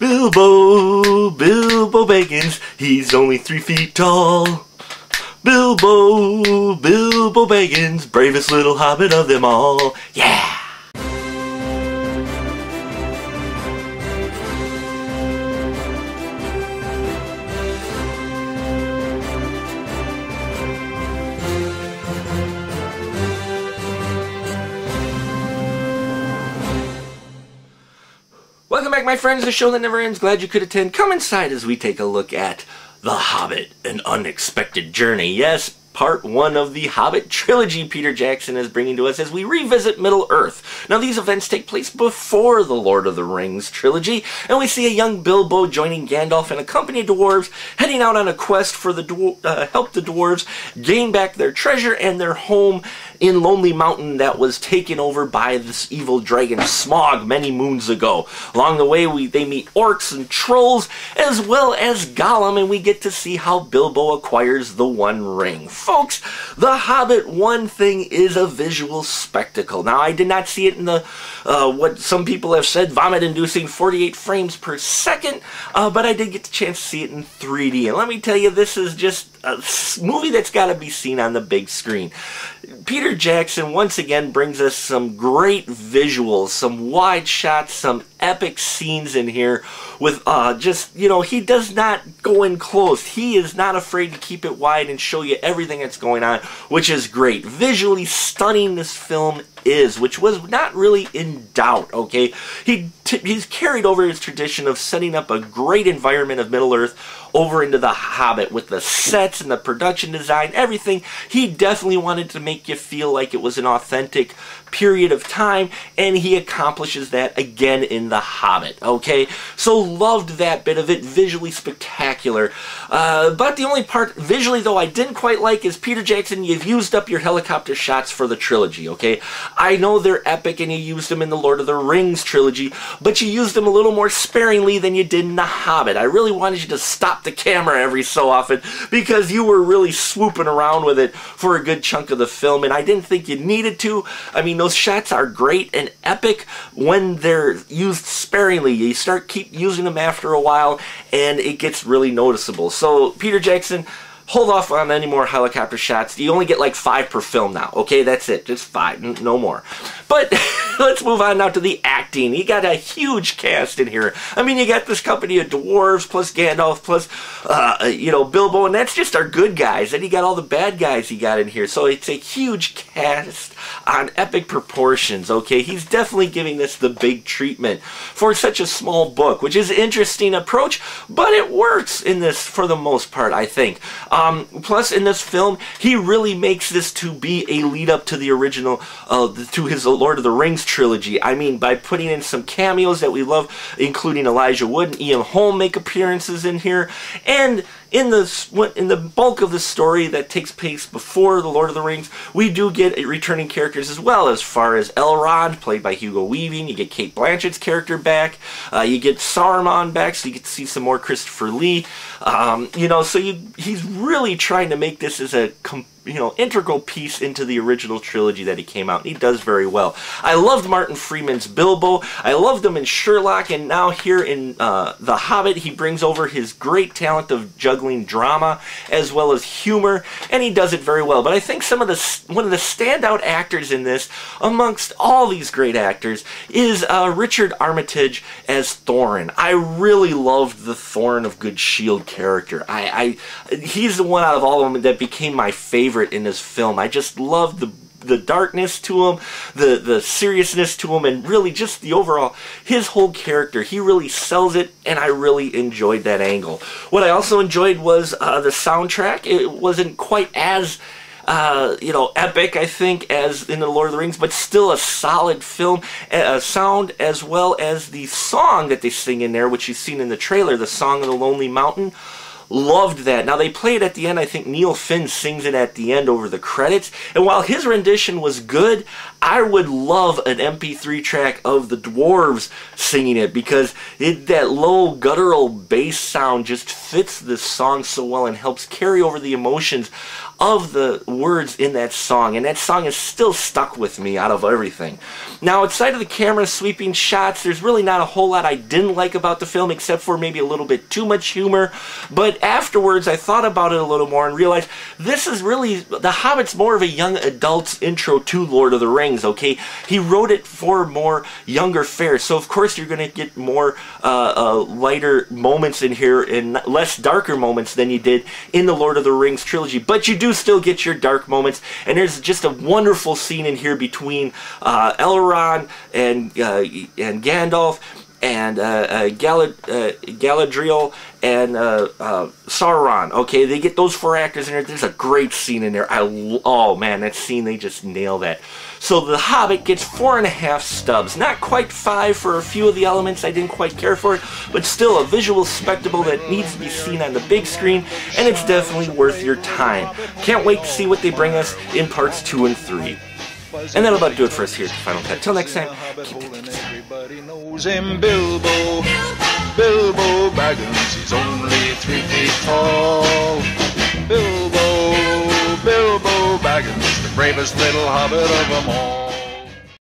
Bilbo Baggins, he's only 3 feet tall. Bilbo Baggins, bravest little hobbit of them all. Yeah! Welcome back, my friends, the show that never ends. Glad you could attend. Come inside as we take a look at The Hobbit, An Unexpected Journey. Yes, part 1 of the Hobbit trilogy Peter Jackson is bringing to us as we revisit Middle-earth. Now, these events take place before the Lord of the Rings trilogy, and we see a young Bilbo joining Gandalf and a company of dwarves heading out on a quest for the help the dwarves gain back their treasure and their home in Lonely Mountain that was taken over by this evil dragon Smaug many moons ago. Along the way, they meet orcs and trolls, as well as Gollum, and we get to see how Bilbo acquires the One Ring. Folks, The Hobbit, one thing, is a visual spectacle. Now, I did not see it in the, what some people have said, vomit-inducing 48 frames per second, but I did get the chance to see it in 3D. And let me tell you, this is just a movie that's got to be seen on the big screen. Peter Jackson once again brings us some great visuals, some wide shots, some epic scenes in here with just, you know, he does not go in close. He is not afraid to keep it wide and show you everything that's going on, which is great. Visually stunning this film is, which was not really in doubt, okay? He's carried over his tradition of setting up a great environment of Middle-earth over into The Hobbit with the sets and the production design, everything. He definitely wanted to make you feel like it was an authentic period of time, and he accomplishes that again in The Hobbit, okay? So loved that bit of it, visually spectacular. But the only part, visually though, I didn't quite like is, Peter Jackson, you've used up your helicopter shots for the trilogy, okay? I know they're epic and you used them in the Lord of the Rings trilogy, but you used them a little more sparingly than you did in The Hobbit. I really wanted you to stop the camera every so often because you were really swooping around with it for a good chunk of the film, and I didn't think you needed to. I mean, those shots are great and epic when they're used sparingly. You keep using them after a while, and it gets really noticeable. So, Peter Jackson, hold off on any more helicopter shots. You only get like 5 per film now. Okay, that's it. Just 5. No more. But let's move on now to the acting. You got a huge cast in here. I mean, you got this company of dwarves, plus Gandalf, plus, you know, Bilbo, and that's just our good guys. Then you got all the bad guys he got in here. So it's a huge cast on epic proportions, okay? He's definitely giving this the big treatment for such a small book, which is an interesting approach, but it works in this for the most part, I think. Plus, in this film, he really makes this to be a lead-up to the original, to his Lord of the Rings trilogy. I mean, by putting in some cameos that we love, including Elijah Wood and Ian Holm make appearances in here, and in the bulk of the story that takes place before the Lord of the Rings, we do get returning characters as well, as far as Elrond, played by Hugo Weaving. You get Cate Blanchett's character back. You get Saruman back, so you get to see some more Christopher Lee. You know, so he's really trying to make this as a integral piece into the original trilogy that he came out, and he does very well. I loved Martin Freeman's Bilbo. I loved him in Sherlock, and now here in The Hobbit, he brings over his great talent of juggling drama as well as humor, and he does it very well. But I think one of the standout actors in this, amongst all these great actors, is Richard Armitage as Thorin. I really loved the Thorin of Good Shield character. He's the one out of all of them that became my favorite in this film. I just loved the darkness to him, the seriousness to him, and really just the overall, his whole character. He really sells it, and I really enjoyed that angle. What I also enjoyed was the soundtrack. It wasn't quite as epic, I think, as in The Lord of the Rings, but still a solid film sound, as well as the song that they sing in there, which you've seen in the trailer, the Song of the Lonely Mountain. Loved that. Now, they play it at the end. I think Neil Finn sings it at the end over the credits. And while his rendition was good, I would love an MP3 track of the dwarves singing it, because that low guttural bass sound just fits this song so well and helps carry over the emotions of the words in that song, and that song is still stuck with me out of everything. Now, outside of the camera sweeping shots, there's really not a whole lot I didn't like about the film, except for maybe a little bit too much humor. But afterwards, I thought about it a little more and realized this is really, The Hobbit's more of a young adult's intro to Lord of the Rings, okay? He wrote it for more younger fare, so of course you're going to get more lighter moments in here and less darker moments than you did in the Lord of the Rings trilogy, but you do still get your dark moments, and there's just a wonderful scene in here between Elrond and Gandalf and Galadriel and Sauron. Okay, they get those 4 actors in there. There's a great scene in there. Oh man, that scene, they just nail that. So The Hobbit gets 4.5 stubs. Not quite 5 for a few of the elements I didn't quite care for it, but still a visual spectacle that needs to be seen on the big screen, and it's definitely worth your time. Can't wait to see what they bring us in parts 2 and 3. And that'll about do it for us here at the Final Cut. Till next time, keep taking care. Everybody knows him, Bilbo. Bilbo Baggins, he's only 3 feet tall. Bilbo Baggins, the bravest little hobbit of them all.